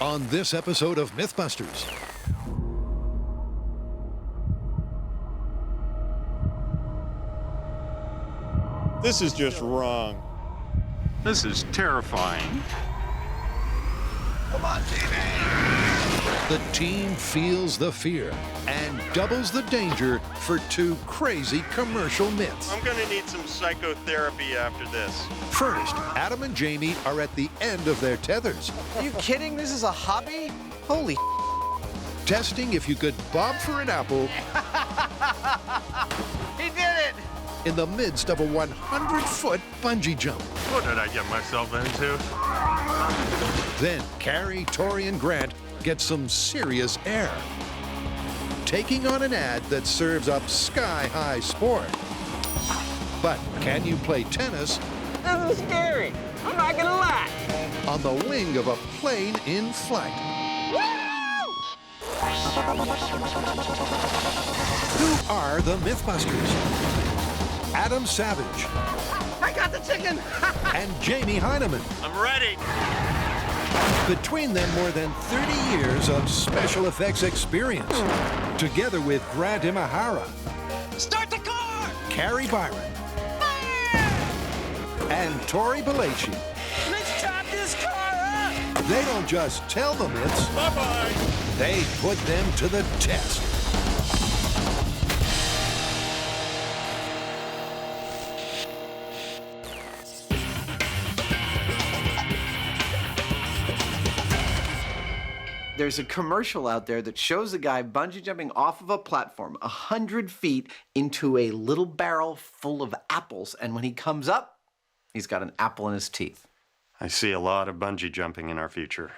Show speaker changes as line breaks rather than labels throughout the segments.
on this episode of Mythbusters.
This is just wrong.
This is terrifying.
Come on, TV! The team feels the fear and doubles the danger for two crazy commercial myths.
I'm gonna need some psychotherapy after this.
First, Adam and Jamie are at the end of their tethers.
Are you kidding? This is a hobby? Holy
Testing if you could bob for an apple.
He did it!
In the midst of a 100-foot bungee jump.
What did I get myself into?
Then Carrie, Tori, and Grant get some serious air, taking on an ad that serves up sky-high sport. But can you play tennis?
This is scary. I'm not gonna lie.
On the wing of a plane in flight? Who are the Mythbusters? Adam Savage.
I got the chicken.
And Jamie Hyneman.
I'm ready.
Between them, more than 30 years of special effects experience. Together with Grant Imahara.
Start the car!
Carrie Byron. And Tori Bellacci.
Let's chop this car up!
They don't just tell the myths.
Bye-bye.
They put them to the test.
There's a commercial out there that shows a guy bungee jumping off of a platform 100 feet into a little barrel full of apples. And when he comes up, he's got an apple in his teeth.
I see a lot of bungee jumping in our future.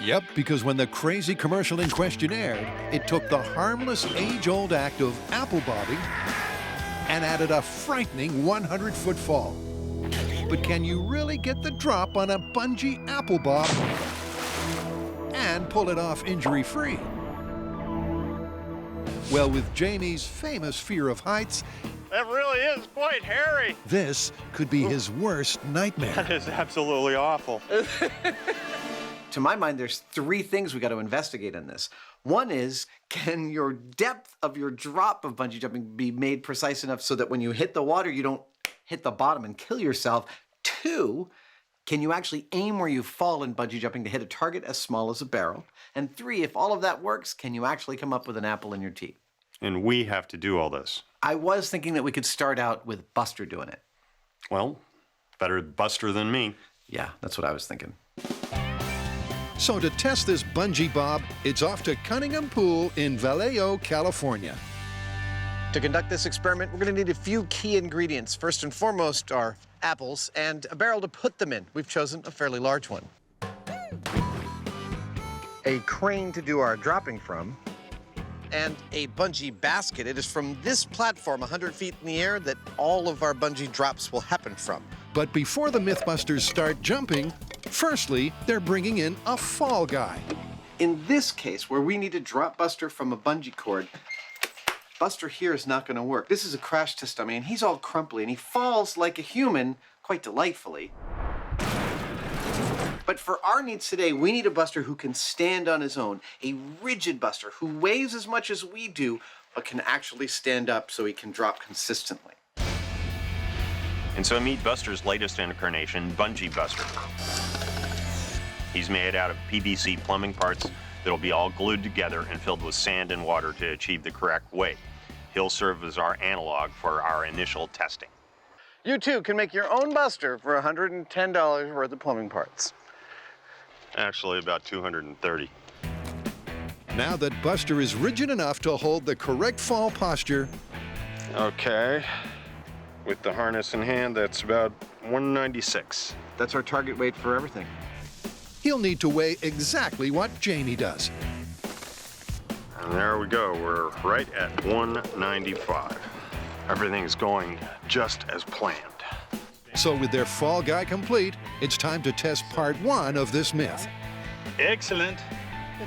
Yep, because when the crazy commercial in question aired, it took the harmless age-old act of apple bobbing and added a frightening 100-foot fall. But can you really get the drop on a bungee apple bob and pull it off injury-free? Well, with Jamie's famous fear of heights,
That really is quite hairy.
this could be his worst nightmare.
That is absolutely awful.
To my mind, there's three things we got to investigate in this. One is, can your depth of your drop of bungee jumping be made precise enough so that when you hit the water, you don't hit the bottom and kill yourself? Two, can you actually aim where you fall in bungee jumping to hit a target as small as a barrel? And three, if all of that works, can you actually come up with an apple in your teeth?
And we have to do all this.
I was thinking that we could start out with Buster doing it.
Well, better Buster than me.
Yeah, that's what I was thinking.
So to test this bungee bob, it's off to Cunningham Pool in Vallejo, California.
To conduct this experiment, we're going to need a few key ingredients. First and foremost are apples and a barrel to put them in. We've chosen a fairly large one. A crane to do our dropping from. And a bungee basket. It is from this platform 100 feet in the air that all of our bungee drops will happen from.
But before the Mythbusters start jumping, firstly, they're bringing in a fall guy.
In this case, where we need to drop Buster from a bungee cord, Buster here is not going to work. This is a crash test dummy, and he's all crumply, and he falls like a human quite delightfully. But for our needs today, we need a Buster who can stand on his own, a rigid Buster who weighs as much as we do, but can actually stand up so he can drop consistently.
And so meet Buster's latest incarnation, Bungee Buster. He's made out of PVC plumbing parts that'll be all glued together and filled with sand and water to achieve the correct weight. He'll serve as our analog for our initial testing.
You too can make your own Buster for $110 worth of plumbing parts.
Actually, about 230.
Now that Buster is rigid enough to hold the correct fall posture,
Okay. With the harness in hand, that's about 196.
That's our target weight for everything.
he'll need to weigh exactly what Jamie does.
And there we go. We're right at 195. Everything's going just as planned.
So with their fall guy complete, it's time to test part one of this myth.
Excellent.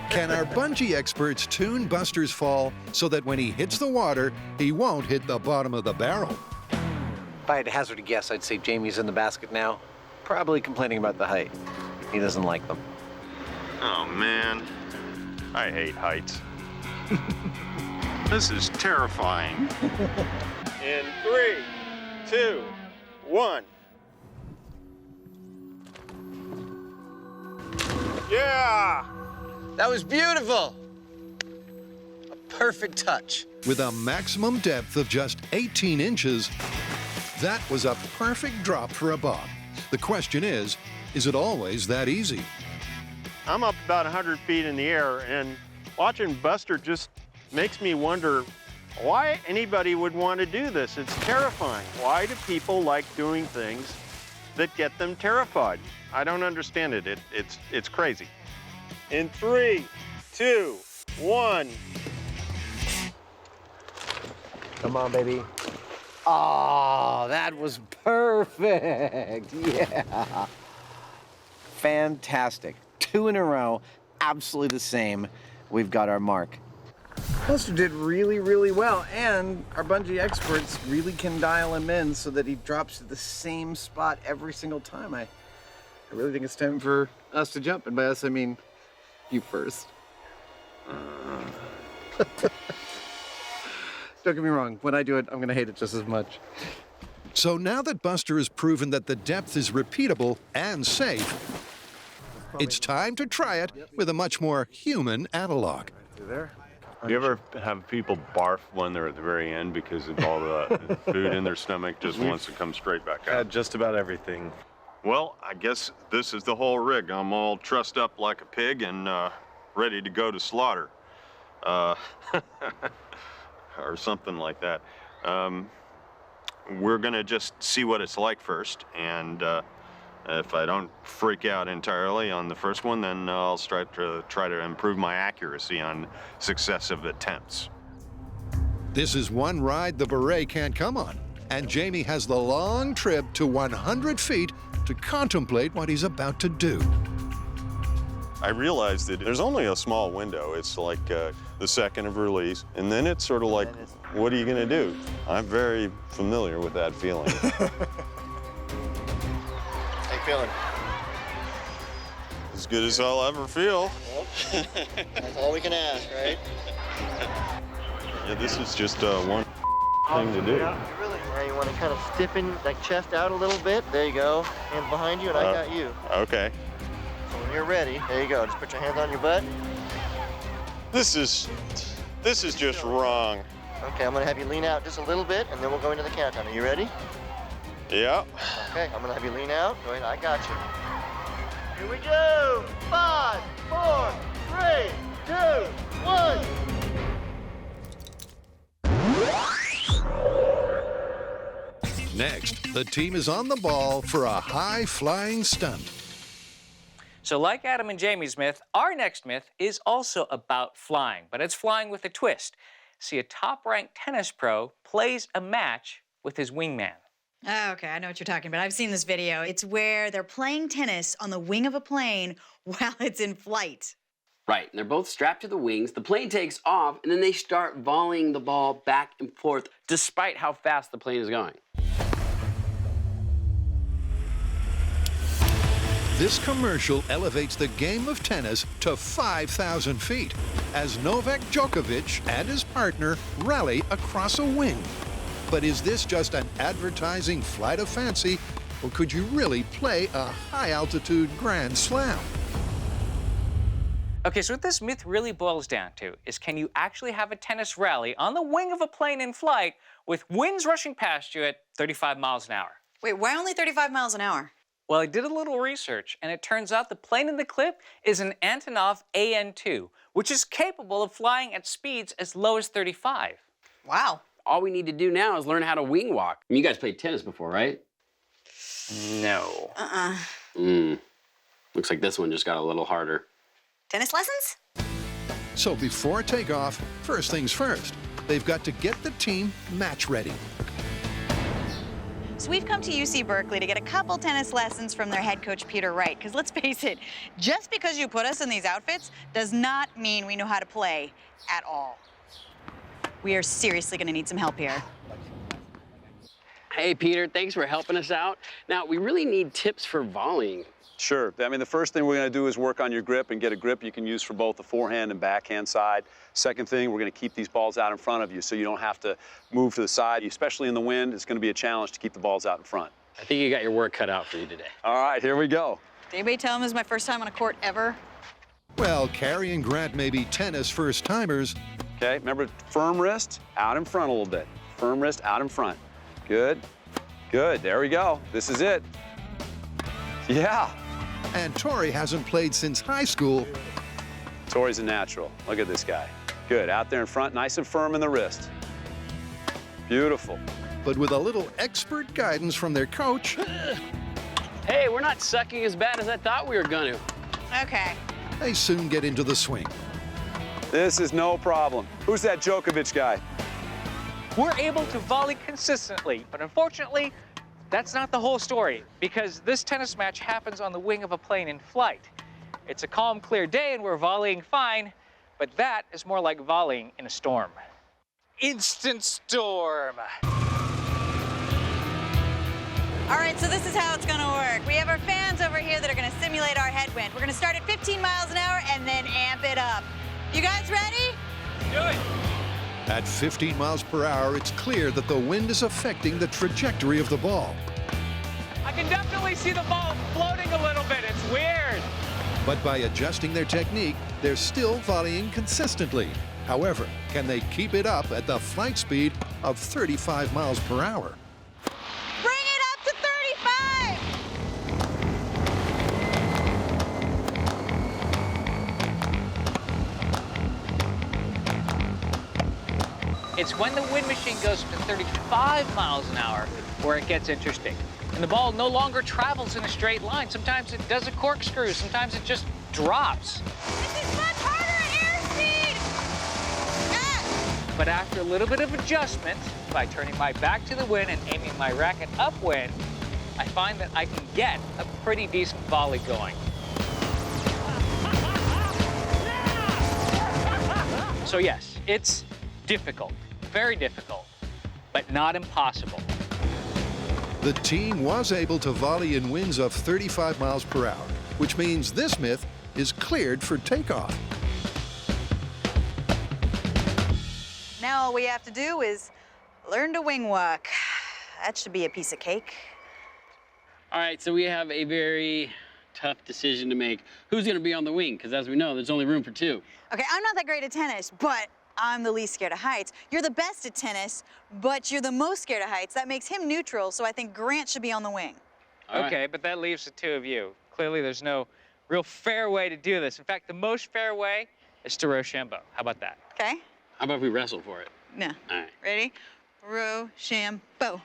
Can our bungee experts tune Buster's fall so that when he hits the water, he won't hit the bottom of the barrel?
If I had to hazard a guess, I'd say Jamie's in the basket now, probably complaining about the height. He doesn't like them.
Oh, man. I hate heights. This is terrifying.
In 3, 2, 1. Yeah!
That was beautiful. A perfect touch.
With a maximum depth of just 18 inches, that was a perfect drop for a bob. The question is it always that easy?
I'm up about 100 feet in the air, and watching Buster just makes me wonder why anybody would want to do this. It's terrifying. Why do people like doing things that get them terrified? I don't understand it. It's crazy. In 3, 2, 1.
Come on, baby. Oh, that was perfect. Yeah. Fantastic. 2 in a row, absolutely the same. We've got our mark. Buster did really, really well, and our bungee experts really can dial him in so that he drops to the same spot every single time. I really think it's time for us to jump, and by us I mean you first. Don't get me wrong, when I do it, I'm gonna hate it just as much.
So now that Buster has proven that the depth is repeatable and safe, it's time to try it with a much more human analog.
Through there.
Do you ever have people barf when they're at the very end because of all the food in their stomach just wants to come straight back out?
Just about everything.
Well, I guess this is the whole rig. I'm all trussed up like a pig and ready to go to slaughter. Or something like that. We're gonna just see what it's like first, and if I don't freak out entirely on the first one, then I'll try to improve my accuracy on successive attempts.
This is one ride the beret can't come on, and Jamie has the long trip to 100 feet to contemplate what he's about to do.
I realized that there's only a small window. It's like the second of release, and then it's sort of like, what are you gonna do? I'm very familiar with that feeling.
How you feeling?
As good as I'll ever feel.
That's all we can ask, right?
Yeah, this is just one thing to do.
Really? Now you want to kind of stiffen, like chest out a little bit. There you go. Hands behind you, and I got you.
Okay.
So when you're ready, there you go. Just put your hands on your butt.
This is just wrong.
Okay, I'm gonna have you lean out just a little bit, and then we'll go into the countdown. Are you ready?
Yeah.
Okay, I'm gonna have you lean out. Go ahead, I got you. Here we go. 5, 4, 3, 2, 1.
Next, the team is on the ball for a high-flying stunt.
So like Adam and Jamie's myth, our next myth is also about flying, but it's flying with a twist. See, a top-ranked tennis pro plays a match with his wingman.
Oh, okay, I know what you're talking about. I've seen this video. It's where they're playing tennis on the wing of a plane while it's in flight.
Right, and they're both strapped to the wings. The plane takes off, and then they start volleying the ball back and forth, despite how fast the plane is going.
This commercial elevates the game of tennis to 5,000 feet as Novak Djokovic and his partner rally across a wing. But is this just an advertising flight of fancy, or could you really play a high-altitude Grand Slam?
Okay, so what this myth really boils down to is, can you actually have a tennis rally on the wing of a plane in flight with winds rushing past you at 35 miles an hour?
Wait, why only 35 miles an hour?
Well, I did a little research, and it turns out the plane in the clip is an Antonov AN-2, which is capable of flying at speeds as low as 35.
Wow.
All we need to do now is learn how to wing walk. I mean, you guys played tennis before, right?
No.
Looks like this one just got a little harder.
Tennis lessons?
So before takeoff, first things first, they've got to get the team match ready.
So we've come to UC Berkeley to get a couple tennis lessons from their head coach, Peter Wright, because let's face it, just because you put us in these outfits does not mean we know how to play at all. We are seriously going to need some help here.
Hey, Peter, thanks for helping us out. Now, we really need tips for volleying.
Sure. I mean, the first thing we're going to do is work on your grip and get a grip you can use for both the forehand and backhand side. Second thing, we're going to keep these balls out in front of you so you don't have to move to the side. Especially in the wind, it's going to be a challenge to keep the balls out in front.
I think you got your work cut out for you today.
All right, here we go.
Did anybody tell him this is my first time on a court ever?
Well, Carrie and Grant may be tennis first-timers,
Okay, remember, firm wrist, out in front a little bit. Firm wrist, out in front. Good, good, there we go. This is it. Yeah.
and Tori hasn't played since high school.
Tori's a natural. Look at this guy. Good, out there in front, nice and firm in the wrist. Beautiful.
But with a little expert guidance from their coach,
Hey, we're not sucking as bad as I thought we were gonna.
Okay.
they soon get into the swing.
This is no problem. Who's that Djokovic guy?
We're able to volley consistently, but unfortunately, that's not the whole story, because this tennis match happens on the wing of a plane in flight. It's a calm, clear day, and we're volleying fine, but that is more like volleying in a storm. Instant storm.
All right, so this is how it's gonna work. We have our fans over here that are gonna simulate our headwind. We're gonna start at 15 miles an hour and then amp it up. You guys ready?
Do it.
At 15 miles per hour, it's clear that the wind is affecting the trajectory of the ball.
I can definitely see the ball floating a little bit. It's weird.
But by adjusting their technique, they're still volleying consistently. However, can they keep it up at the flight speed of 35 miles per hour?
Bring it up to 35!
It's when the wind machine goes to 35 miles an hour where it gets interesting. And the ball no longer travels in a straight line. Sometimes it does a corkscrew. Sometimes it just drops.
This is much harder at airspeed! Ah!
But after a little bit of adjustment, by turning my back to the wind and aiming my racket upwind, I find that I can get a pretty decent volley going. So yes, it's difficult, very difficult, but not impossible.
The team was able to volley in winds of 35 miles per hour, which means this myth is cleared for takeoff.
Now all we have to do is learn to wing walk. That should be a piece of cake.
All right, so we have a very tough decision to make. Who's gonna be on the wing? Because as we know, there's only room for two.
Okay, I'm not that great at tennis, but I'm the least scared of heights. You're the best at tennis, but you're the most scared of heights. That makes him neutral, so I think Grant should be on the wing.
All right.
Okay, but that leaves the two of you. Clearly, there's no real fair way to do this. In fact, the most fair way is to Rochambeau. How about that?
Okay?
How about if we wrestle for it?
No.
All right.
Ready? Rochambeau.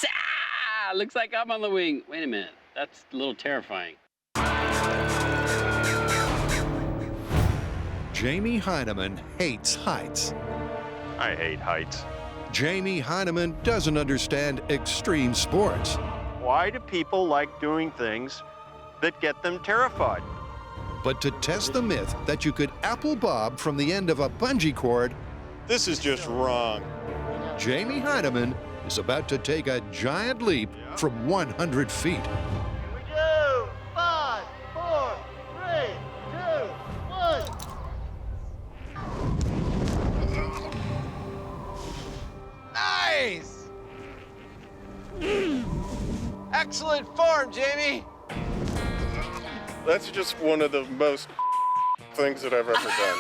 Ah, looks like I'm on the wing. Wait a minute, that's a little terrifying.
Jamie Hyneman hates heights.
I hate heights.
Jamie Hyneman doesn't understand extreme sports.
Why do people like doing things that get them terrified?
But to test the myth that you could apple bob from the end of a bungee cord,
This is just wrong.
Jamie Hyneman is about to take a giant leap from 100 feet.
Here we go. 5, 4, 3, 2, 1.
Nice! Excellent form, Jamie.
That's just one of the most things that I've ever done.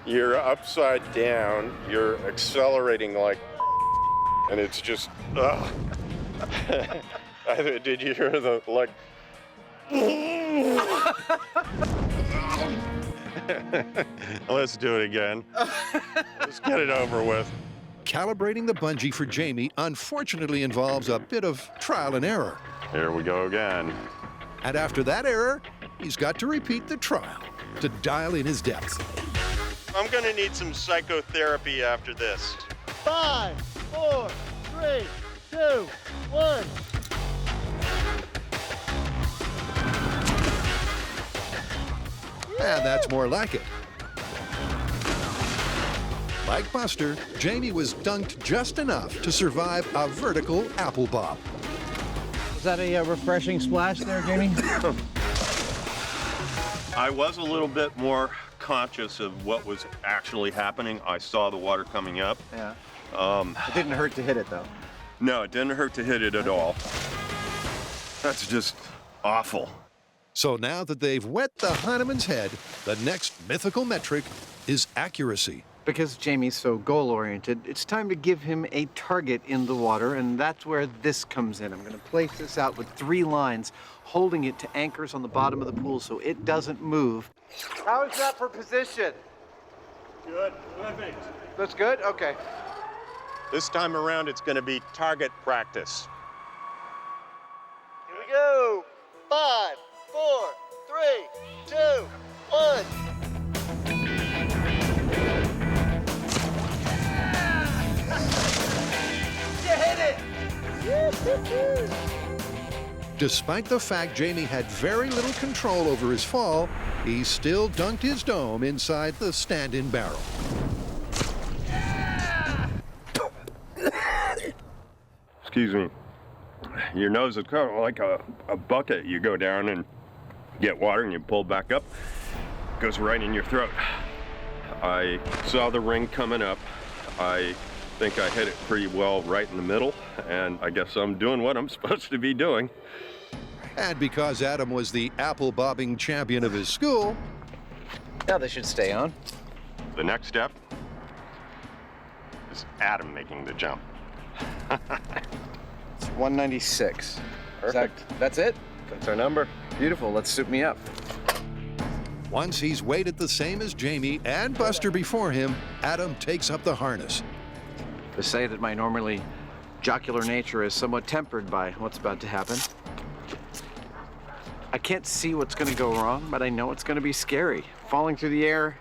You're upside down, you're accelerating like, and it's just, ugh. Did you hear the, like, let's do it again. Let's get it over with.
Calibrating the bungee for Jamie unfortunately involves a bit of trial and error.
Here we go again.
And after that error, he's got to repeat the trial to dial in his depth.
I'm gonna need some psychotherapy after this.
5, 4, 3, 2, 1.
And that's more like it. Like Buster, Jamie was dunked just enough to survive a vertical apple bob.
that a refreshing splash there, Jamie?
I was a little bit more conscious of what was actually happening. I saw the water coming up.
Yeah. It didn't hurt to hit it, though.
No, it didn't hurt to hit it at all. That's just awful.
So now that they've wet the Hyneman's head, the next mythical metric is accuracy.
Because Jamie's so goal-oriented, it's time to give him a target in the water, and that's where this comes in. I'm going to place this out with 3 lines, holding it to anchors on the bottom of the pool so it doesn't move. How is that for position?
Good, perfect.
That's good? Okay.
This time around, it's going to be target practice.
Here we go. 5, 4, 3, 2, 1. You hit it!
Despite the fact Jamie had very little control over his fall, he still dunked his dome inside the stand-in barrel.
Excuse me. Your nose is kind of like a bucket. You go down and get water and you pull back up. It goes right in your throat. I saw the ring coming up. I think I hit it pretty well right in the middle, and I guess I'm doing what I'm supposed to be doing.
And because Adam was the apple bobbing champion of his school,
Now they should stay on.
The next step is Adam making the jump.
It's 196.
Perfect.
That's it?
That's our number.
Beautiful. Let's suit me up.
once he's weighted the same as Jamie and Buster before him, Adam takes up the harness.
To say that my normally jocular nature is somewhat tempered by what's about to happen. I can't see what's going to go wrong, but I know it's going to be scary. Falling through the air,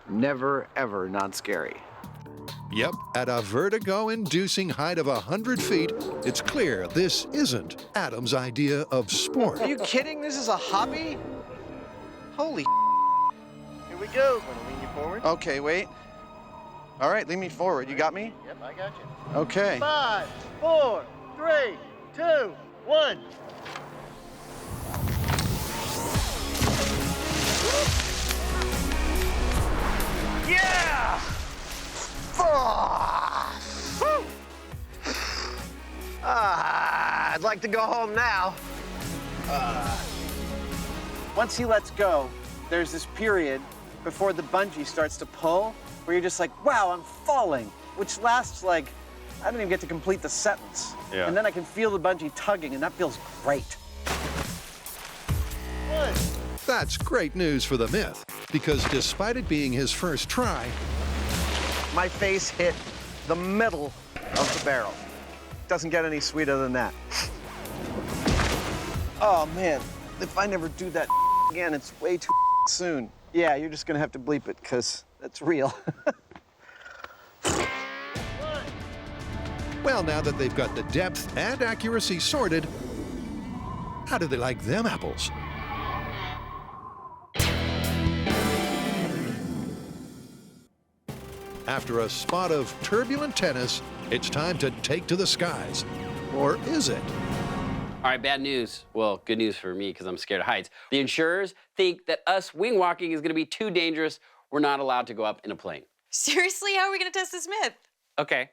never, ever not scary.
Yep, at a vertigo-inducing height of 100 feet, it's clear this isn't Adam's idea of sport.
Are you kidding? This is a hobby? Holy
Here we go. Want to lean you forward?
Okay, wait. All right, lean me forward. You got me?
Yep, I got you.
Okay.
5, 4, 3, 2, 1.
Yeah!
I'd like to go home now. Once he lets go, there's this period before the bungee starts to pull where you're just like, wow, I'm falling, which lasts like, I don't even get to complete the sentence.
Yeah.
And then I can feel the bungee tugging, and that feels great.
That's great news for the Myth, because despite it being his first try,
My face hit the middle of the barrel. Doesn't get any sweeter than that. Oh man, if I never do that again, it's way too soon. Yeah, you're just gonna have to bleep it, because that's real.
well, now that they've got the depth and accuracy sorted, how do they like them apples? After a spot of turbulent tennis, it's time to take to the skies. Or is it?
All right, bad news. Well, good news for me because I'm scared of heights. The insurers think that us wing walking is going to be too dangerous. We're not allowed to go up in a plane.
Seriously, how are we going to test this myth?
Okay,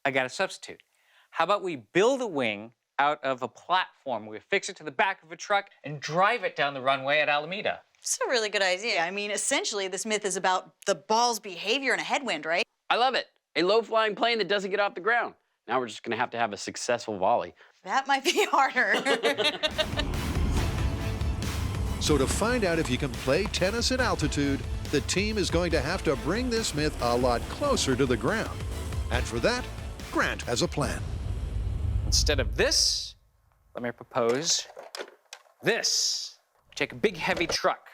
I got a substitute. How about we build a wing out of a platform? We fix it to the back of a truck and drive it down the runway at Alameda.
It's a really good idea. I mean, essentially, this myth is about the ball's behavior in a headwind, right?
I love it. A low-flying plane that doesn't get off the ground. Now we're just going to have a successful volley.
That might be harder.
So to find out if you can play tennis at altitude, the team is going to have to bring this myth a lot closer to the ground. And for that, Grant has a plan.
Instead of this, let me propose this. Take a big, heavy truck.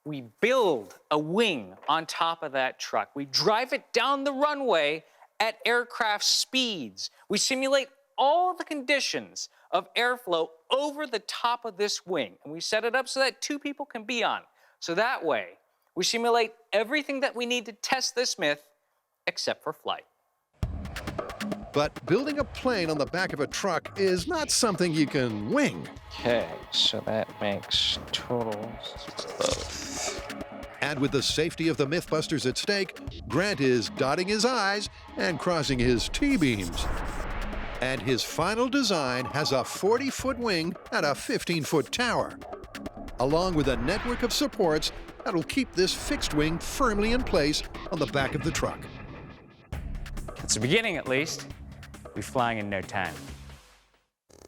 We build a wing on top of that truck. We drive it down the runway at aircraft speeds. We simulate all the conditions of airflow over the top of this wing, and we set it up so that 2 people can be on. So that way, we simulate everything that we need to test this myth, except for flight.
But building a plane on the back of a truck is not something you can wing.
Okay, so that makes total.
And with the safety of the Mythbusters at stake, Grant is dotting his I's and crossing his T-beams. And his final design has a 40-foot wing and a 15-foot tower, along with a network of supports that'll keep this fixed wing firmly in place on the back of the truck.
It's the beginning, at least. We're flying in no time.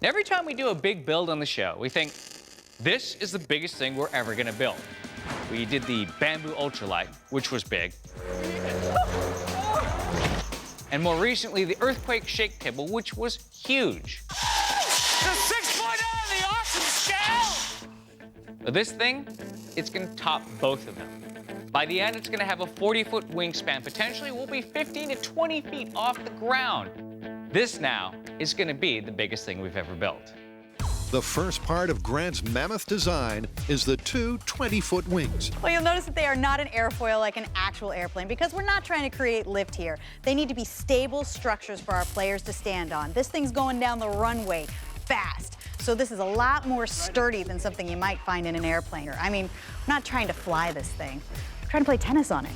Every time we do a big build on the show, we think, this is the biggest thing we're ever gonna build. We did the bamboo ultralight, which was big. And more recently, the earthquake shake table, which was huge. The 6.0, the awesome shell! But this thing, it's gonna top both of them. By the end, it's gonna have a 40-foot wingspan. Potentially, we'll be 15 to 20 feet off the ground. This now is gonna be the biggest thing we've ever built.
The first part of Grant's mammoth design is the two 20-foot wings.
Well, you'll notice that they are not an airfoil like an actual airplane because we're not trying to create lift here. They need to be stable structures for our players to stand on. This thing's going down the runway fast. So this is a lot more sturdy than something you might find in an airplane. I mean, I'm not trying to fly this thing. I'm trying to play tennis on it.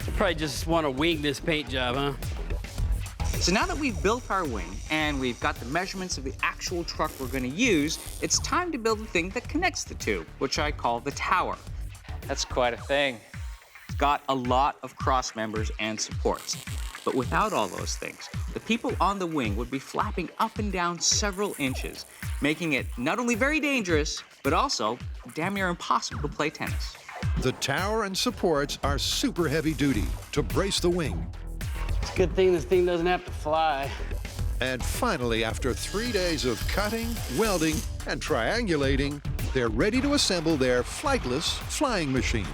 You probably just want to wing this paint job, huh?
So now that we've built our wing and we've got the measurements of the actual truck we're gonna use, it's time to build the thing that connects the two, which I call the tower. That's quite a thing. It's got a lot of cross members and supports. But without all those things, the people on the wing would be flapping up and down several inches, making it not only very dangerous, but also damn near impossible to play tennis.
The tower and supports are super heavy duty to brace the wing.
It's a good thing this thing doesn't have to fly.
And finally, after 3 days of cutting, welding, and triangulating, they're ready to assemble their flightless flying machine.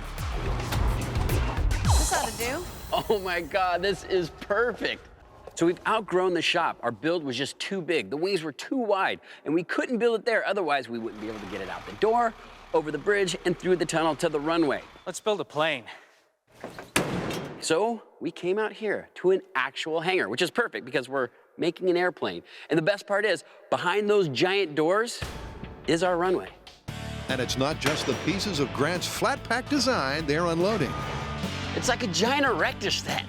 This ought to do.
Oh my God, this is perfect. So we've outgrown the shop. Our build was just too big. The wings were too wide, and we couldn't build it there. Otherwise, we wouldn't be able to get it out the door, over the bridge, and through the tunnel to the runway.
Let's build a plane.
So we came out here to an actual hangar, which is perfect because we're making an airplane. And the best part is, behind those giant doors is our runway.
And it's not just the pieces of Grant's flat pack design they're unloading.
It's like a giant erector set.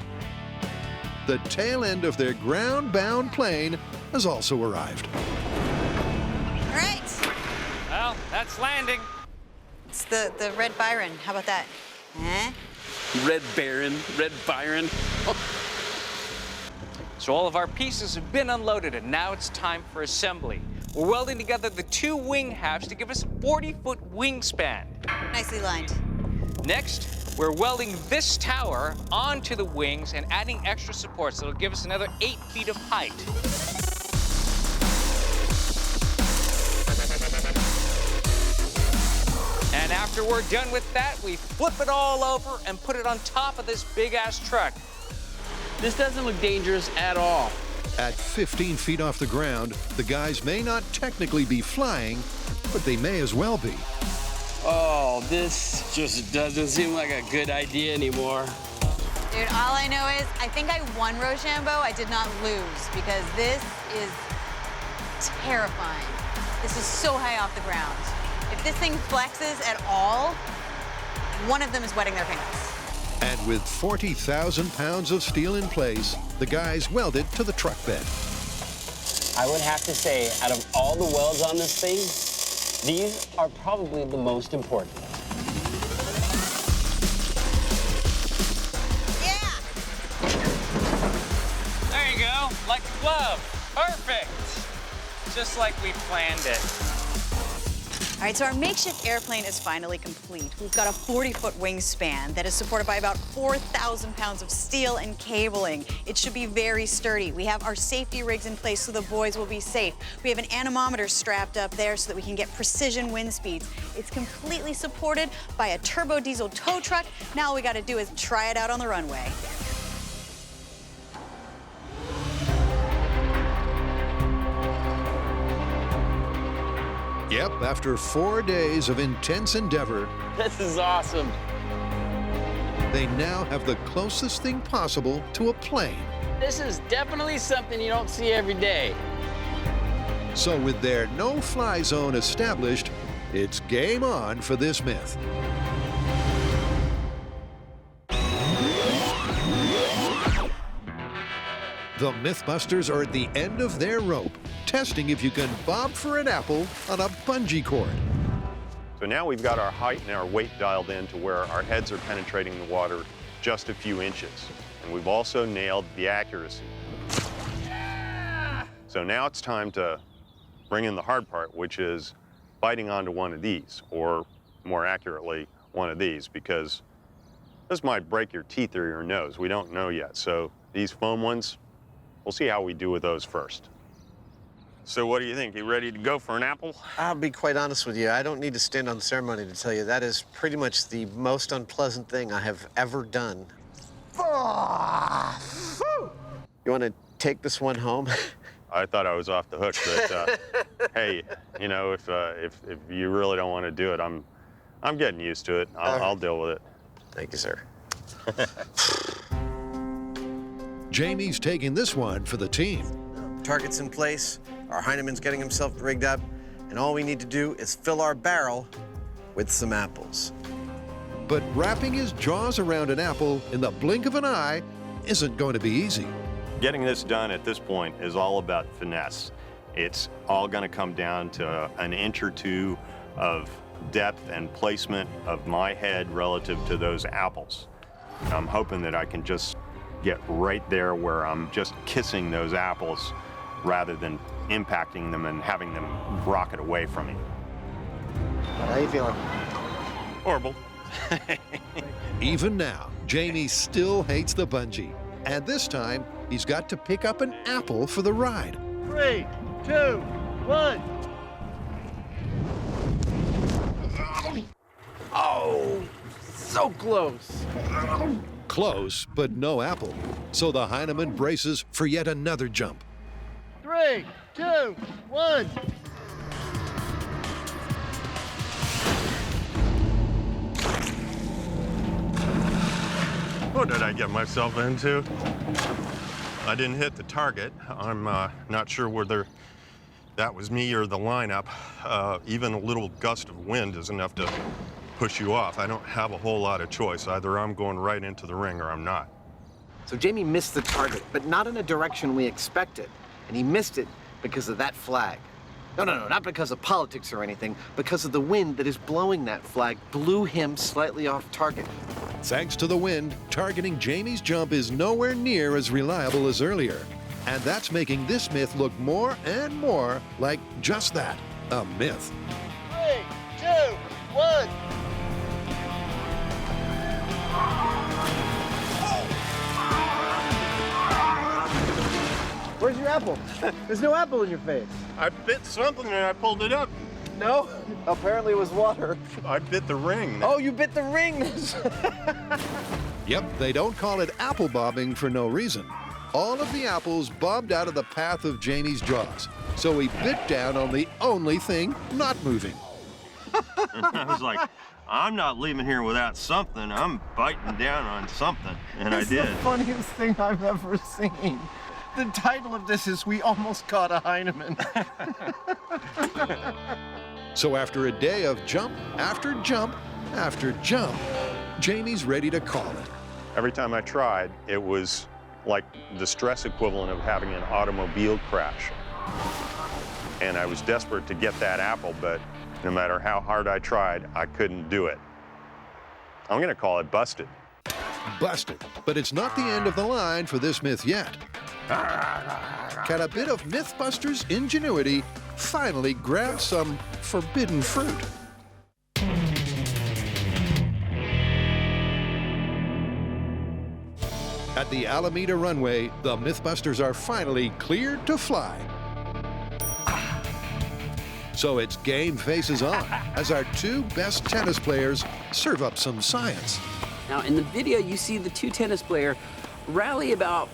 The tail end of their ground-bound plane has also arrived.
All right.
Well, that's landing.
It's the Red Byron. How about that? Eh?
Red Baron, Red Byron.
So all of our pieces have been unloaded, and now it's time for assembly. We're welding together the two wing halves to give us a 40-foot wingspan.
Nicely lined.
Next, we're welding this tower onto the wings and adding extra supports that'll give us another 8 feet of height. And after we're done with that, we flip it all over and put it on top of this big-ass truck.
This doesn't look dangerous at all.
At 15 feet off the ground, the guys may not technically be flying, but they may as well be.
Oh, this just doesn't seem like a good idea anymore.
Dude, all I know is I think I won Rochambeau. I did not lose because this is terrifying. This is so high off the ground. If this thing flexes at all, one of them is wetting their pants.
And with 40,000 pounds of steel in place, the guys welded to the truck bed.
I would have to say, out of all the welds on this thing, these are probably the most important.
Yeah!
There you go, like a glove. Perfect. Just like we planned it.
All right, so our makeshift airplane is finally complete. We've got a 40-foot wingspan that is supported by about 4,000 pounds of steel and cabling. It should be very sturdy. We have our safety rigs in place so the boys will be safe. We have an anemometer strapped up there so that we can get precision wind speeds. It's completely supported by a turbo diesel tow truck. Now all we gotta do is try it out on the runway.
Yep, after 4 days of intense endeavor,
This is awesome.
They now have the closest thing possible to a plane.
This is definitely something you don't see every day.
So with their no-fly zone established, it's game on for this myth. The Mythbusters are at the end of their rope, testing if you can bob for an apple on a bungee cord.
So now we've got our height and our weight dialed in to where our heads are penetrating the water just a few inches. And we've also nailed the accuracy. So now it's time to bring in the hard part, which is biting onto one of these, or more accurately, one of these, because this might break your teeth or your nose. We don't know yet. So these foam ones, we'll see how we do with those first. So what do you think? You ready to go for an apple?
I'll be quite honest with you. I don't need to stand on the ceremony to tell you that is pretty much the most unpleasant thing I have ever done. You want to take this one home?
I thought I was off the hook, but hey, you know, if you really don't want to do it, I'm getting used to it. I'll deal with it.
Thank you, sir.
Jamie's taking this one for the team.
Target's in place, our Hyneman's getting himself rigged up, and all we need to do is fill our barrel with some apples.
But wrapping his jaws around an apple in the blink of an eye isn't going to be easy.
Getting this done at this point is all about finesse. It's all going to come down to an inch or two of depth and placement of my head relative to those apples. I'm hoping that I can just get right there where I'm just kissing those apples rather than impacting them and having them rocket away from me.
How you feeling?
Horrible.
Even now, Jamie still hates the bungee. And this time, he's got to pick up an apple for the ride.
3, 2, 1.
Oh, so close.
Close, but no apple. So the Hyneman braces for yet another jump.
3, 2, 1.
What did I get myself into? I didn't hit the target. I'm not sure whether that was me or the lineup. Even a little gust of wind is enough to push you off. I don't have a whole lot of choice. Either I'm going right into the ring or I'm not.
So Jamie missed the target, but not in a direction we expected. And he missed it because of that flag. No, not because of politics or anything, because of the wind that is blowing that flag blew him slightly off target.
Thanks to the wind, targeting Jamie's jump is nowhere near as reliable as earlier. And that's making this myth look more and more like just that, a myth.
3, 2, 1.
Where's your apple? There's no apple in your face.
I bit something and I pulled it up.
No? Apparently it was water.
I bit the ring.
Oh, you bit the ring.
Yep, they don't call it apple bobbing for no reason. All of the apples bobbed out of the path of Jamie's jaws, so he bit down on the only thing not moving.
I was like, I'm not leaving here without something. I'm biting down on something, and I did.
It's the funniest thing I've ever seen. The title of this is We Almost Caught a Hyneman.
So after a day of jump after jump after jump, Jamie's ready to call it.
Every time I tried, it was like the stress equivalent of having an automobile crash. And I was desperate to get that apple, but no matter how hard I tried, I couldn't do it. I'm gonna call it busted.
Busted, but it's not the end of the line for this myth yet. Can a bit of Mythbusters' ingenuity finally grab some forbidden fruit? At the Alameda runway, the Mythbusters are finally cleared to fly. So it's game faces on as our two best tennis players serve up some science.
Now, in the video, you see the two tennis players rally about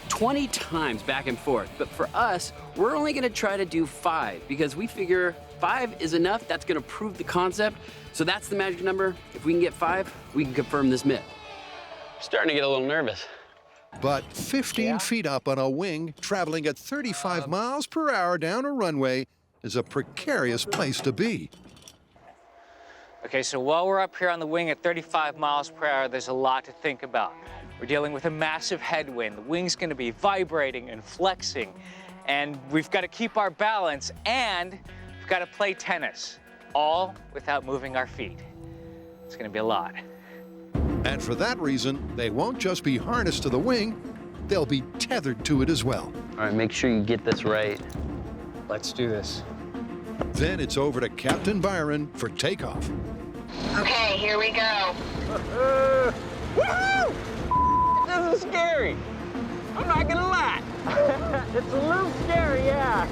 20 times back and forth. But for us, we're only gonna try to do 5 because we figure 5 is enough. That's gonna prove the concept. So that's the magic number. If we can get 5, we can confirm this myth. Starting to get a little nervous.
But 15 feet up on a wing, traveling at 35 miles per hour down a runway is a precarious place to be.
Okay, so while we're up here on the wing at 35 miles per hour, there's a lot to think about. We're dealing with a massive headwind. The wing's gonna be vibrating and flexing, and we've got to keep our balance, and we've got to play tennis, all without moving our feet. It's gonna be a lot.
And for that reason, they won't just be harnessed to the wing, they'll be tethered to it as well.
All right, make sure you get this right.
Let's do this.
Then it's over to Captain Byron for takeoff.
Okay, here we go.
Woohoo! This is scary. I'm not gonna lie.
It's a little scary, yeah.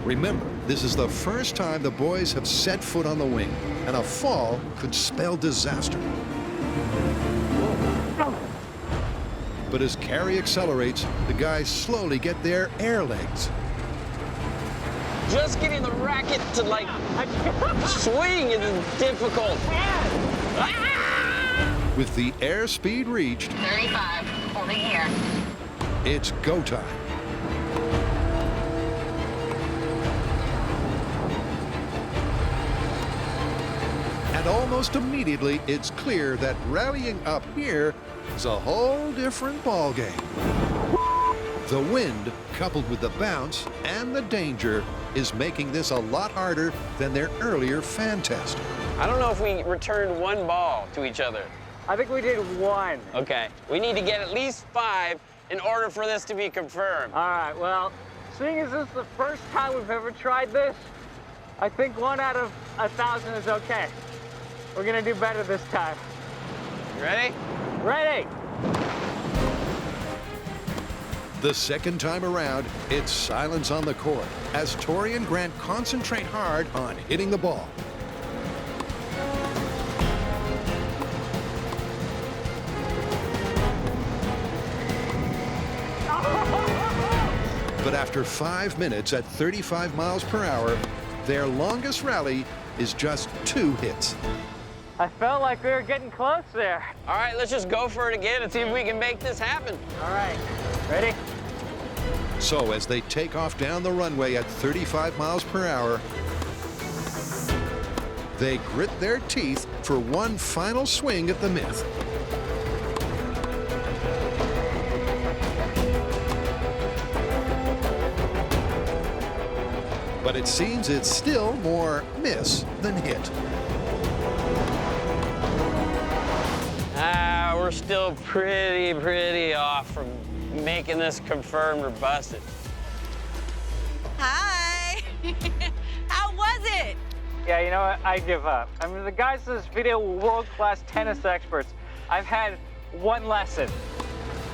Remember, this is the first time the boys have set foot on the wing, and a fall could spell disaster. But as Carrie accelerates, the guys slowly get their air legs.
Just getting the racket to, like, swing is difficult.
With the airspeed reached,
35, holding here.
it's go time. And almost immediately, it's clear that rallying up here is a whole different ballgame. The wind, coupled with the bounce and the danger, is making this a lot harder than their earlier fan test.
I don't know if we returned one ball to each other.
I think we did one.
Okay, we need to get at least 5 in order for this to be confirmed.
All right, well, seeing as this is the first time we've ever tried this, I think 1 out of 1,000 is okay. We're gonna do better this time.
You ready?
Ready?
The second time around, it's silence on the court as Tori and Grant concentrate hard on hitting the ball. But after 5 minutes at 35 miles per hour, their longest rally is just 2 hits.
I felt like we were getting close there.
All right, let's just go for it again and see if we can make this happen.
All right, ready?
So as they take off down the runway at 35 miles per hour, they grit their teeth for one final swing at the Myth. But it seems it's still more miss than hit.
We're still pretty off from making this confirmed or busted.
Hi. How was it?
Yeah, you know what? I give up. I mean, the guys in this video were world-class tennis experts. I've had 1 lesson.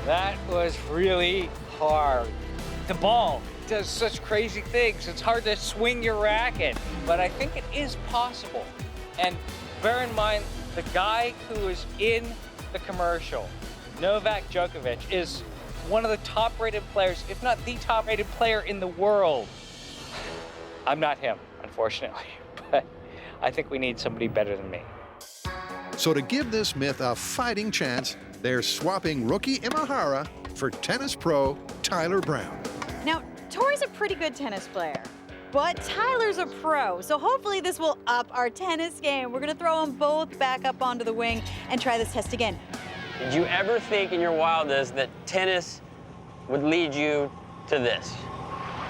That was really hard. The ball does such crazy things. It's hard to swing your racket, but I think it is possible. And bear in mind, the guy who is in the commercial, Novak Djokovic, is one of the top-rated players, if not the top-rated player in the world. I'm not him, unfortunately, but I think we need somebody better than me.
So to give this Myth a fighting chance, they're swapping rookie Imahara for tennis pro Tyler Brown.
Now, Tori's a pretty good tennis player, but Tyler's a pro, so hopefully this will up our tennis game. We're gonna throw them both back up onto the wing and try this test again.
Did you ever think in your wildest that tennis would lead you to this?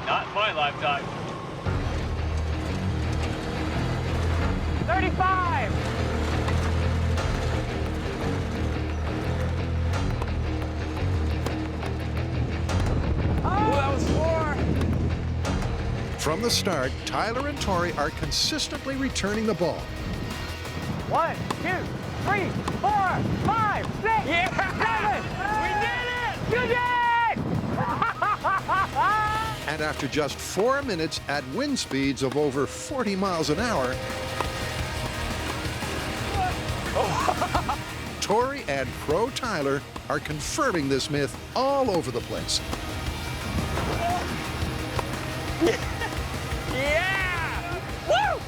Not in my lifetime.
35!
Oh, that was 4.
From the start, Tyler and Tori are consistently returning the ball.
1, 2, 3, 4, 5, 6,
Yeah!
7! We did it! You did it!
And after just 4 minutes at wind speeds of over 40 miles an hour, Tori and pro Tyler are confirming this Myth all over the place.
Yeah! Woo!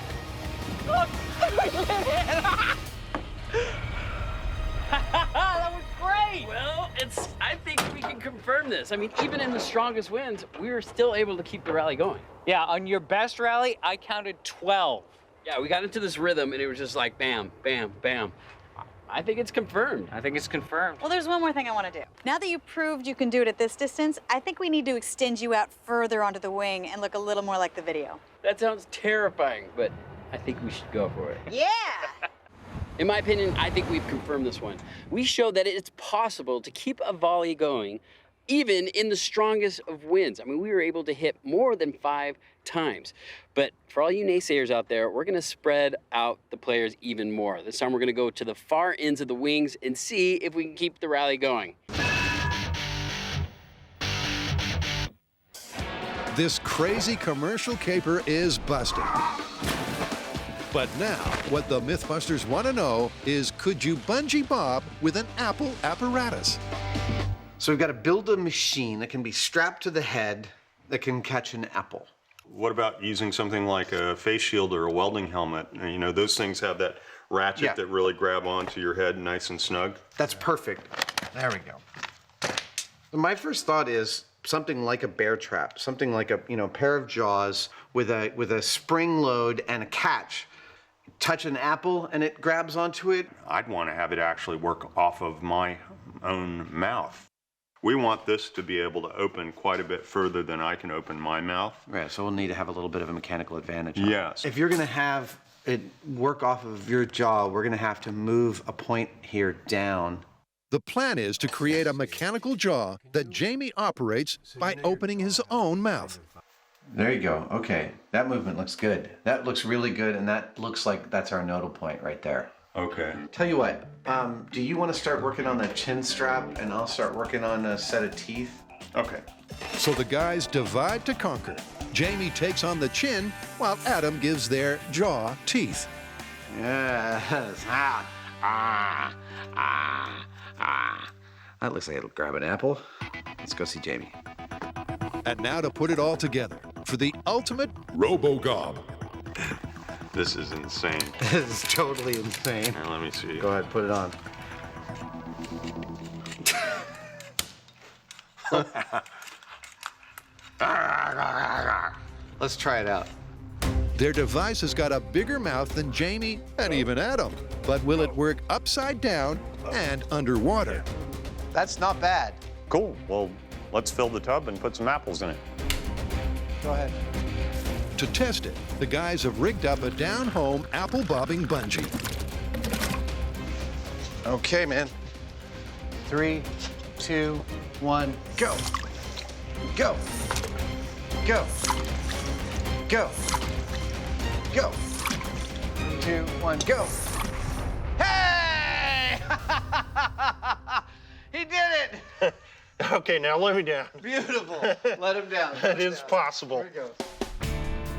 That was great!
confirm this. I mean, even in the strongest winds, we were still able to keep the rally going.
Yeah, on your best rally, I counted 12.
Yeah, we got into this rhythm, and it was just like bam, bam, bam. I think it's confirmed.
I think it's confirmed.
Well, there's one more thing I want to do. Now that you proved you can do it at this distance, I think we need to extend you out further onto the wing and look a little more like the video.
That sounds terrifying, but I think we should go for it.
Yeah!
In my opinion, I think we've confirmed this one. We showed that it's possible to keep a volley going even in the strongest of winds. I mean, we were able to hit more than 5 times. But for all you naysayers out there, we're gonna spread out the players even more. This time we're gonna go to the far ends of the wings and see if we can keep the rally going.
This crazy commercial caper is busted. But now, what the Mythbusters want to know is, could you bungee bob with an Apple apparatus?
So we've got to build a machine that can be strapped to the head that can catch an apple.
What about using something like a face shield or a welding helmet? You know, those things have that ratchet that really grab onto your head nice and snug.
That's perfect. There we go. My first thought is something like a bear trap, something like a pair of jaws with a spring load and a catch. Touch an apple and it grabs onto it.
I'd want to have it actually work off of my own mouth. We want this to be able to open quite a bit further than I can open my mouth.
Right, so we'll need to have a little bit of a mechanical advantage.
Yes.
If you're gonna have it work off of your jaw, we're gonna have to move a point here down.
The plan is to create a mechanical jaw that Jamie operates by opening his own mouth.
There you go. Okay, that movement looks good. That looks really good, and that looks like that's our nodal point right there.
Okay.
Tell you what, do you want to start working on the chin strap, and I'll start working on a set of teeth?
Okay.
So the guys divide to conquer. Jamie takes on the chin, while Adam gives their jaw teeth.
Yes. That looks like it'll grab an apple. Let's go see Jamie.
And now to put it all together for the ultimate Robo-Gob.
This is insane.
This is totally insane.
Now, let me see.
Go ahead, put it on. Let's try it out.
Their device has got a bigger mouth than Jamie and even Adam. But will it work upside down and underwater?
That's not bad.
Cool. Well, let's fill the tub and put some apples in it.
Go ahead.
To test it, the guys have rigged up a down-home apple bobbing bungee.
Okay, man. 3, 2, 1, go. Go. Go. Go. Go. 3, 2, 1, go. Hey! He did it!
Okay, now let me down.
Beautiful. Let him down.
That is possible.
Here we go.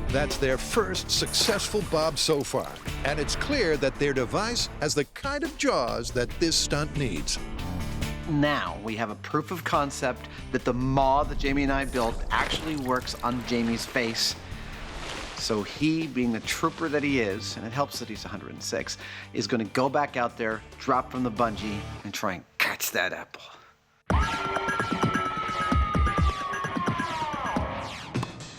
That's their first successful bob so far, and it's clear that their device has the kind of jaws that this stunt needs.
Now we have a proof of concept that the maw that Jamie and I built actually works on Jamie's face. So he, being the trooper that he is, and it helps that he's 106, is going to go back out there, drop from the bungee, and try and catch that apple.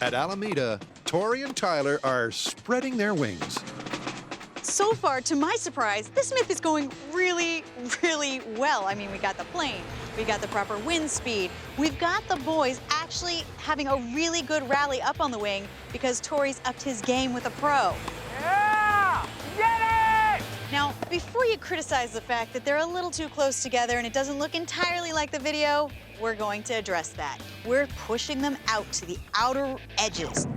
At Alameda, Tori and Tyler are spreading their wings.
So far, to my surprise, this myth is going really, really well. I mean, we got the plane, we got the proper wind speed, we've got the boys actually having a really good rally up on the wing because Tori's upped his game with a pro.
Yeah! Get it!
Now, before you criticize the fact that they're a little too close together and it doesn't look entirely like the video, we're going to address that. We're pushing them out to the outer edges.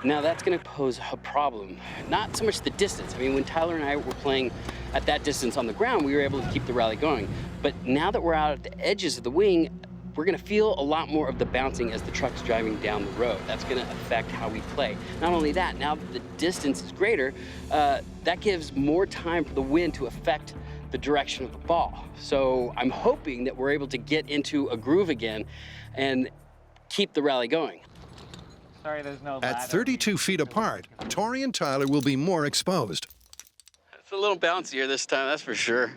Now that's gonna pose a problem. Not so much the distance. I mean, when Tyler and I were playing at that distance on the ground, we were able to keep the rally going. But now that we're out at the edges of the wing, we're gonna feel a lot more of the bouncing as the truck's driving down the road. That's gonna affect how we play. Not only that, now that the distance is greater, that gives more time for the wind to affect the direction of the ball. So I'm hoping that we're able to get into a groove again and keep the rally going.
Sorry, there's no
At
ladder.
32 feet apart, Tori and Tyler will be more exposed.
It's a little bouncier this time, that's for sure.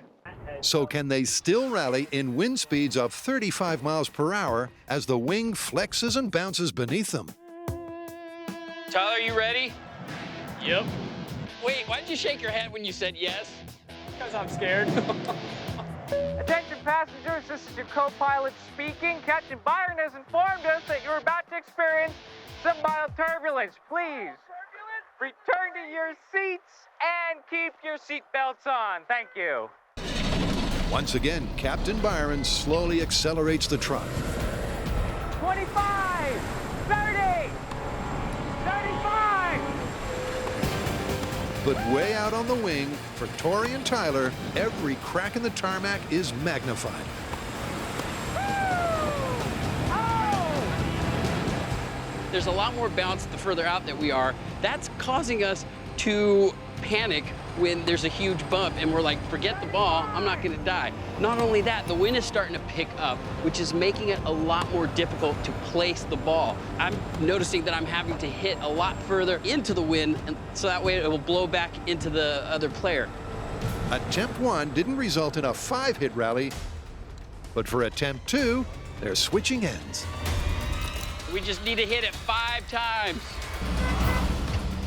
So can they still rally in wind speeds of 35 miles per hour as the wing flexes and bounces beneath them?
Tyler, you ready? Yep. Wait, why did you shake your head when you said yes?
Because I'm scared. Attention passengers, this is your co-pilot speaking. Captain Byron has informed us that you're about to experience some mild turbulence. Please return to your seats and keep your seat belts on. Thank you.
Once again, Captain Byron slowly accelerates the truck.
25, 30, 35.
But way out on the wing, for Tori and Tyler, every crack in the tarmac is magnified.
There's a lot more bounce the further out that we are. That's causing us to panic when there's a huge bump and we're like, forget the ball, I'm not gonna die. Not only that, the wind is starting to pick up, which is making it a lot more difficult to place the ball. I'm noticing that I'm having to hit a lot further into the wind, and so that way it will blow back into the other player.
Attempt 1 didn't result in a 5-hit rally, but for attempt 2, they're switching ends.
We just need to hit it 5 times.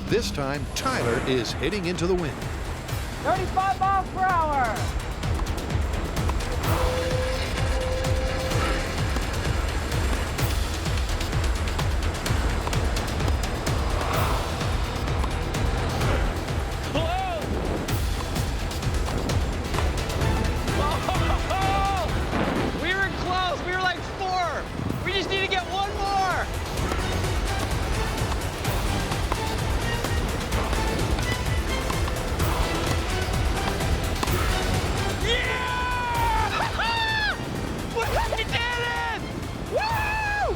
This time, Tyler is hitting into the wind.
35 miles per hour.
We were close. We were like 4. We just need to get 1 more. Yeah! We did it! Woo!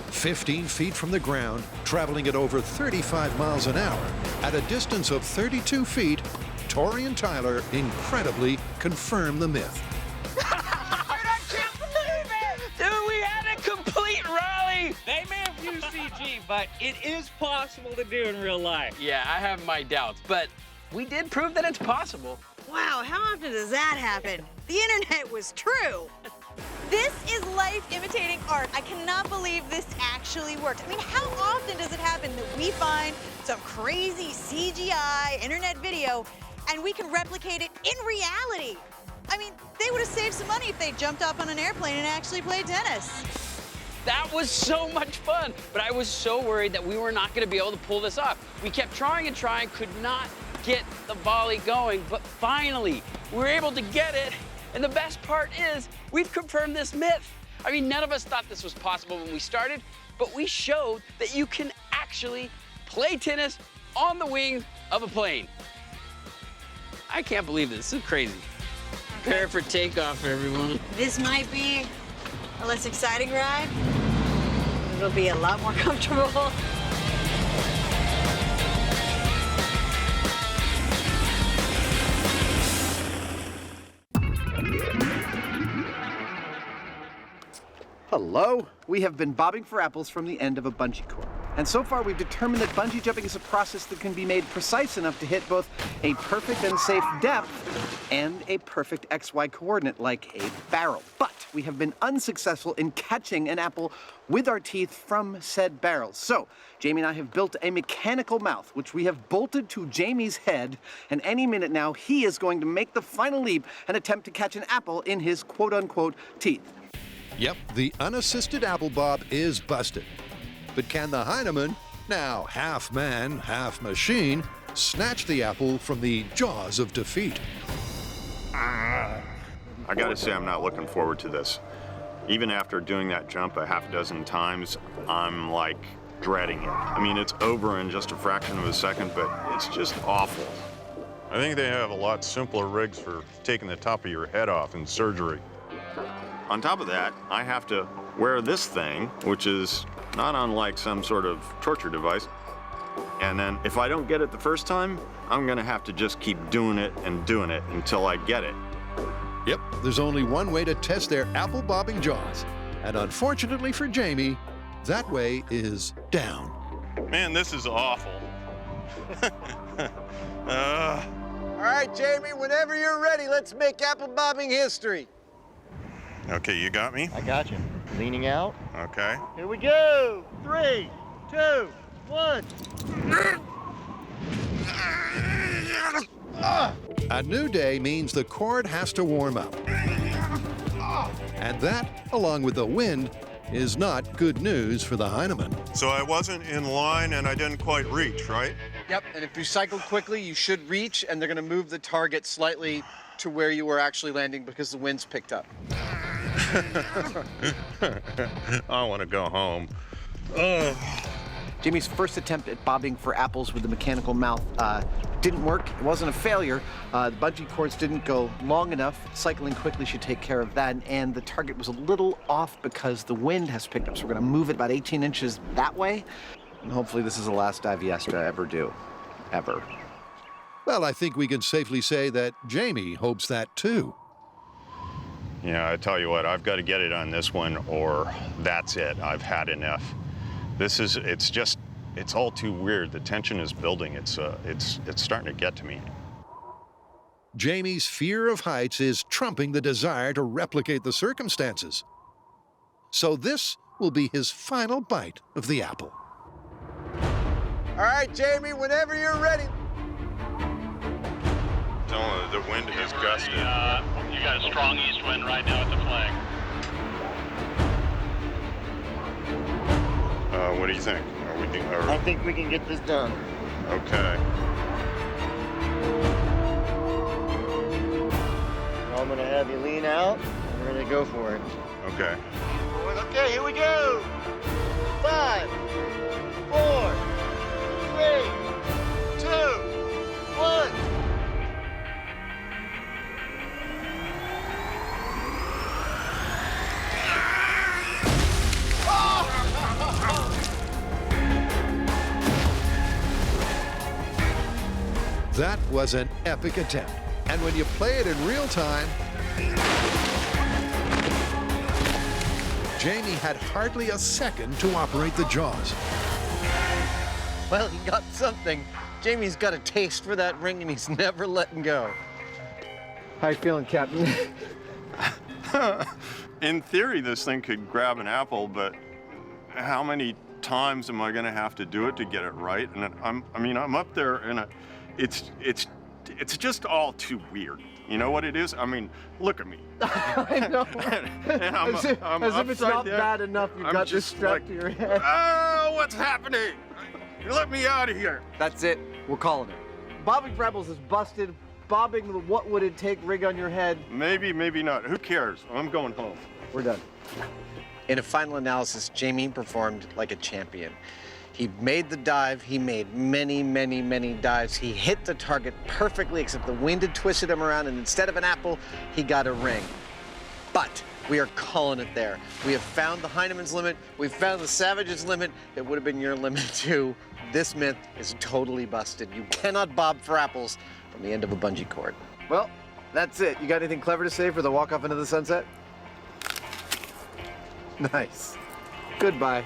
15 feet from the ground, traveling at over 35 miles an hour, at a distance of 32 feet, Tori and Tyler incredibly confirm the myth.
I can't believe it!
Dude, we had a complete rally!
They may have used CG, but it is possible to do in real life.
Yeah, I have my doubts, but we did prove that it's possible.
Wow, how often does that happen? The internet was true. This is life imitating art. I cannot believe this actually worked. I mean, how often does it happen that we find some crazy CGI internet video and we can replicate it in reality? I mean, they would have saved some money if they jumped off on an airplane and actually played tennis.
That was so much fun, but I was so worried that we were not gonna be able to pull this off. We kept trying and trying, could not get the volley going, but finally, we were able to get it. And the best part is, we've confirmed this myth. I mean, none of us thought this was possible when we started, but we showed that you can actually play tennis on the wing of a plane. I can't believe this. This is crazy. Prepare for takeoff, everyone.
This might be a less exciting ride. It'll be a lot more comfortable.
Hello. We have been bobbing for apples from the end of a bungee cord. And so far, we've determined that bungee jumping is a process that can be made precise enough to hit both a perfect and safe depth and a perfect XY coordinate like a barrel. But we have been unsuccessful in catching an apple with our teeth from said barrels. So, Jamie and I have built a mechanical mouth, which we have bolted to Jamie's head, and any minute now, he is going to make the final leap and attempt to catch an apple in his quote-unquote teeth.
Yep, the unassisted apple bob is busted. But can the Hyneman, now half man, half machine, snatch the apple from the jaws of defeat?
I gotta say, I'm not looking forward to this. Even after doing that jump a half dozen times, I'm like dreading it. I mean, it's over in just a fraction of a second, but it's just awful.
I think they have a lot simpler rigs for taking the top of your head off in surgery.
On top of that, I have to wear this thing, which is not unlike some sort of torture device. And then if I don't get it the first time, I'm gonna have to just keep doing it until I get it.
Yep, there's only one way to test their apple bobbing jaws. And unfortunately for Jamie, that way is down.
Man, this is awful.
All right, Jamie, whenever you're ready, let's make apple bobbing history.
Okay, you got me?
I got you. Leaning out.
Okay.
Here we go. 3, 2, 1.
A new day means the cord has to warm up. And that, along with the wind, is not good news for the Hyneman.
So I wasn't in line and I didn't quite reach, right?
Yep, and if you cycle quickly, you should reach, and they're going to move the target slightly to where you were actually landing because the wind's picked up.
I want to go home.
Jamie's first attempt at bobbing for apples with the mechanical mouth didn't work. It wasn't a failure. The bungee cords didn't go long enough. Cycling quickly should take care of that. And the target was a little off because the wind has picked up. So we're going to move it about 18 inches that way. And hopefully this is the last dive he has to ever do. Ever.
Well, I think we can safely say that Jamie hopes that too.
Yeah, I tell you what, I've got to get it on this one or that's it. I've had enough. It's all too weird. The tension is building. It's starting to get to me.
Jamie's fear of heights is trumping the desire to replicate the circumstances. So this will be his final bite of the apple.
All right, Jamie, whenever you're ready.
The wind has gusted.
You got a strong east wind right now at the flag.
What do you think?
I think we can get this done.
Okay.
I'm going to have you lean out, and we're going to go for it.
Okay.
Okay, here we go. 5, 4, 3, 2, 1.
That was an epic attempt. And when you play it in real time, Jamie had hardly a second to operate the jaws.
Well, he got something. Jamie's got a taste for that ring, and he's never letting go. How you feeling, Captain?
In theory, this thing could grab an apple, but how many times am I going to have to do it to get it right? And I'm up there, and it's just all too weird. You know what it is? I mean, look at me.
I know.
And
as if it's not
there.
bad enough you've got this strapped to your head.
Oh, what's happening? Let me out of here.
That's it. We're calling it. Bobbing for apples is busted. Bobbing the what would it take rig on your head.
Maybe, maybe not. Who cares? I'm going home.
We're done. In a final analysis, Jamie performed like a champion. He made the dive. He made many, many, many dives. He hit the target perfectly, except the wind had twisted him around, and instead of an apple, he got a ring. But we are calling it there. We have found the Hyneman's limit. We've found the Savage's limit. It would have been your limit, too. This myth is totally busted. You cannot bob for apples from the end of a bungee cord. Well, that's it. You got anything clever to say for the walk off into the sunset? Nice. Goodbye.